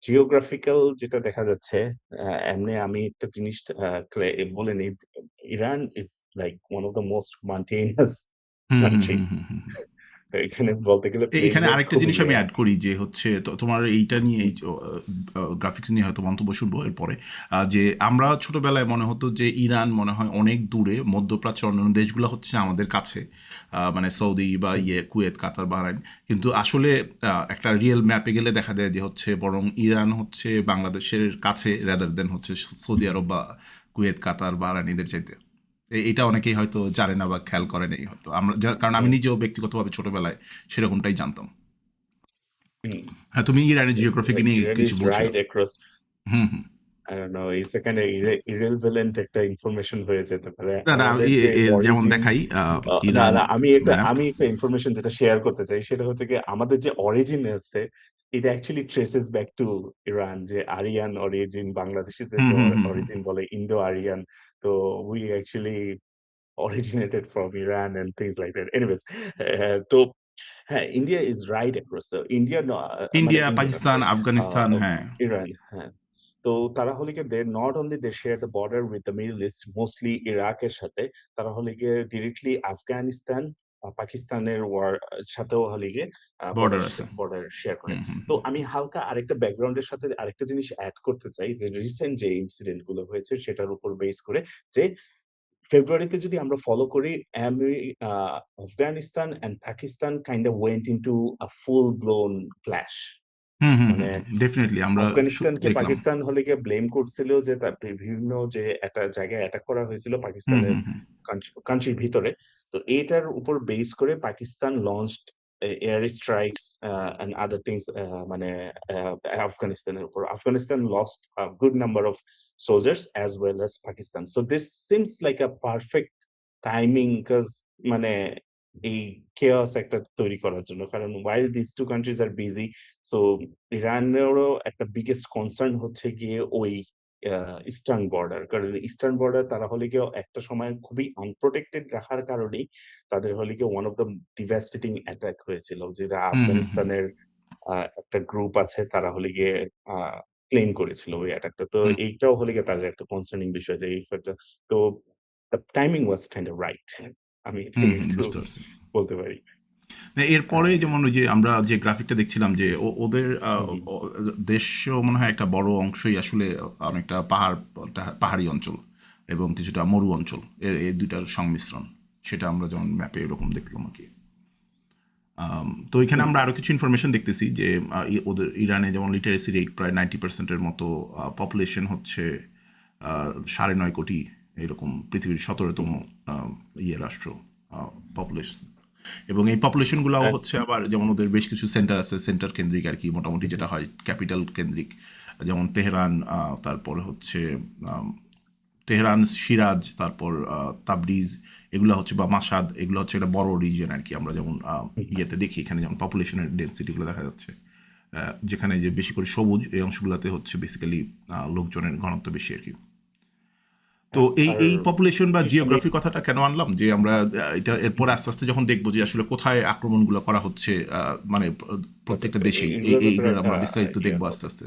Geographical যেটা দেখা যাচ্ছে, এমনি আমি একটা জিনিস বলে নিই। Iran is like one of the most mountainous hmm, hmm, country. Hmm, hmm, hmm. এখানে বলতে গেলে এখানে প্লেনদের আরেকটা খুবই জিনিস আমি রেয়ার। অ্যাড করি যে হচ্ছে তোমার এইটা নিয়ে এই গ্রাফিক্স নিয়ে হয়তো মন্তব্য শুনবো এরপরে। যে আমরা ছোটবেলায় মনে হতো যে ইরান মনে হয় অনেক দূরে, মধ্যপ্রাচ্যের অন্যান্য দেশগুলো হচ্ছে আমাদের কাছে, মানে সৌদি বা কুয়েত, কাতার, বাহরাইন। কিন্তু আসলে একটা রিয়েল ম্যাপে গেলে দেখা যায় যে হচ্ছে বরং ইরান হচ্ছে বাংলাদেশের কাছে রাদার দেন হচ্ছে সৌদি আরব বা কুয়েত, কাতার, বাহরাইন এদের চাইতে। এটা অনেকেই হয়তো জানে না বা খেয়াল করে নেই হয়তো আমরা, কারণ আমি নিজেও ব্যক্তিগতভাবে ছোটবেলায় সেরকমটাই জানতাম। হ্যাঁ, তুমি ইরানের জিওগ্রাফিকে লাইক নিয়ে ইরান কিছু ইজ বলছিলে। Right across. Hmm, hmm. I don't know, এই সেখানে irrelevant একটা ইনফরমেশন হয়ে যেতে পারে। না, না, আমাদের যে যেমন অরিজিন, দেখাই না, ইরান না, ম্যাপ। আমি একটা ইনফরমেশন যেটা শেয়ার করতে চাই সেটা হচ্ছে গিয়ে আমাদের যে অরিজিন আছে, এটা actually traces back to Iran. যে আরিয়ান অরিজিন, বাংলাদেশীদের হুম, যে হুম, হুম, হুম। অরিজিন বলে ইন্দো আরিয়ান। তো we actually originated from Iran and things like that. Anyways, তো হ্যাঁ, India is right across the India, মানে ইন্ডিয়া, ইন্ডিয়া না, পাকিস্তান, সরি, আফগানিস্তান, হ্যাঁ। ইরান, হ্যাঁ। তো তারা হলে গিয়ে they not only they share the border with the Middle East, mostly ইরাকের সাথে। তারা হলে গিয়ে ডিরেক্টলি আফগানিস্তান, পাকিস্তানের সাথেও হলে গিয়ে বর্ডার আছে। বর্ডার শেয়ার করে। হুম, হুম, তো হুম। আমি হালকা আরেকটা ব্যাকগ্রাউন্ডের সাথে আরেকটা জিনিস এড করতে চাই যে রিসেন্ট যে ইনসিডেন্ট গুলো হয়েছে সেটার উপর বেস করে, যে ফেব্রুয়ারিতে যদি আমরা ফলো করি, Afghanistan and Pakistan kind of went into a full blown clash. Hmm, hmm, মানে হুম, ডেফিনিটলি আমরা আফগানিস্তানকে দেখলাম। পাকিস্তান হলে গিয়ে ব্লেম করছিল যে তার বিভিন্ন যে একটা জায়গায় অ্যাটাক করা হয়েছিল হুম, পাকিস্তানের হুম, হুম। কান্ট্রির ভিতরে। তো এটার উপর বেস করে Pakistan launched air strikes and other things, মানে আফগানিস্তানের উপর। Afghanistan lost a good number of soldiers as well as Pakistan. So this seems like a perfect timing, 'cause মানে এই chaos একটা তৈরি করার জন্য। কারণ while these 2 countries are busy, so ইরানেরও একটা বিগেস্ট কনসার্ন হচ্ছে গিয়ে ওই আ ইস্টার্ন বর্ডার। কারণ ইস্টার্ন বর্ডার তারা হলে গিয়ে একটা সময় খুবই আনপ্রোটেক্টেড রাখার কারণেই তাদের হলে গিয়ে one of the devastating attack হয়েছিল। যেটা হুম, হুম, হুম। আফগানিস্তানের একটা গ্রুপ আছে, তারা হলে গিয়ে আ ক্লেইম করেছিল ওই অ্যাটাকটা। তো হুম, এইটাও হলে গিয়ে তাদের একটা কনসার্নিং বিষয় যে এই ফ্যাক্টটা। তো the timing was kind of right. আমি হুম, এটাই হুম, একটু বুঝতে পারছি। বলতে পারি। না, এরপরে আ যেমন ওই যে আমরা যে গ্রাফিকটা দেখছিলাম যে ওদের হুম, হুম। দেশও মনে হয় একটা বড় অংশই আসলে অনেকটা পাহাড়ি অঞ্চল এবং কিছুটা মরু অঞ্চল, এই দুইটার সংমিশ্রণ। সেটা আমরা যেমন ম্যাপে এরকম দেখলাম আর কি। তো এখানে হুম, আমরা আরো কিছু ইনফরমেশন দেখতেছি যে ওদের ইরানে যেমন লিটারেসি রেট প্রায় 90%-এর মতো, পপুলেশন হচ্ছে 9.5 কোটি, এরকম পৃথিবীর 17তম হুম। রাষ্ট্র পপুলেশন। এবং এই পপুলেশনগুলাও অ্যান্ড হচ্ছে আবার যেমন ওদের বেশ কিছু সেন্টার আছে, সেন্টার কেন্দ্রিক আর কি, মোটামুটি হুম, যেটা হুম, হয় ক্যাপিটাল কেন্দ্রিক। যেমন তেহরান, তারপরে হচ্ছে আম, তেহরান, সিরাজ, তারপর তাবরিজ, এগুলো হচ্ছে বা মাসাদ, এগুলো হচ্ছে একটা বড় রিজিয়ন আর কি। আমরা যেমন হুম, ইয়েতে দেখি এখানে যেমন পপুলেশনের ডেন্সিটিগুলো দেখা যাচ্ছে, যেখানে যে বেশি করে সবুজ এই অংশগুলোতে হচ্ছে বেসিক্যালি লোকজনের ঘনত্ব বেশি আর কি। তো হ্যাঁ, এই আর এই পপুলেশন বা আমি জিওগ্রাফির কথাটা কেন আনলাম যে আমরা এটা এরপর আস্তে আস্তে যখন দেখবো যে আসলে কোথায় আক্রমণগুলো করা হচ্ছে, মানে প্রত্যেকটা দেশেই এগুলোর ব্যাপারে এইগুলোর একটা আমরা বিস্তারিত ইয়ে দেখবো আস্তে হবে। আস্তে।